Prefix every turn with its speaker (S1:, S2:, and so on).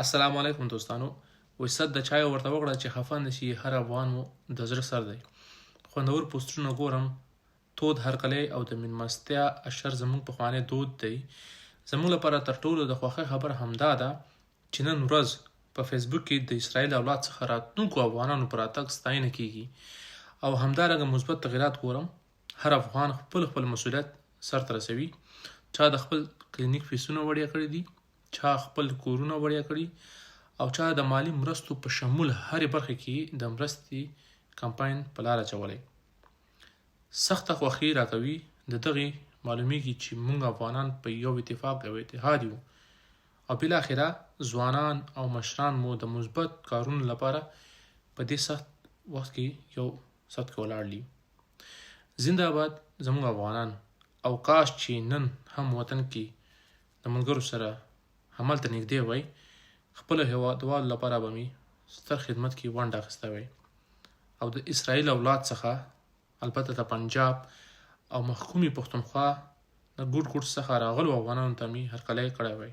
S1: السلام علیکم دوستانو. وای صد د چای ورته وکړه چې خفه نه شي، هر افغان مو د زړه سر دی. خوندور پوسټرونه ګورم، تود هرکلی او د مېلمستیا اشر زموږ پخوانی دود دی. زموږ لپاره تر ټولو د خوښۍ خبره همدا ده چې نن ورځ په فیسبوک کې د اسرائیل اولاد څخه راتلونکو افغانانو پر راتګ ستاینه کیږي او همدارنګه مثبت تغیرات ګورم. هر افغان خپل مسؤلیت سرته رسوي. چا د خپل کلینیک فیسونه وړیا کړي دي، چا خپل کورونه وړیا کړي او چا د مالی مرستو په شمول هرې برخه کې د مرستې کمپاین په لار اچولی. سخته خوښي راکوي د دغې معلومیږي چې موږ افغانان په یو اتفاق او اتحاد یو او بالاخره ځوانان او مشران مو د مثبت کارونو لپاره په دې سخت وخت کې یو صف کې ولاړ دي. زنده باد زموږ افغانان، او کاش چې نن هم وطن کې د ملګرو سره همالته نږدې وای، خپلو هېوادوالو لپاره به مې ستر خدمت کې ونډه اخیستی وای او د اسرائیل اولاد څخه البته د پنجاب او محکومې پښتونخوا د ګوټ څخه راغلو افغانانو ته مې هرکلی کړی وای.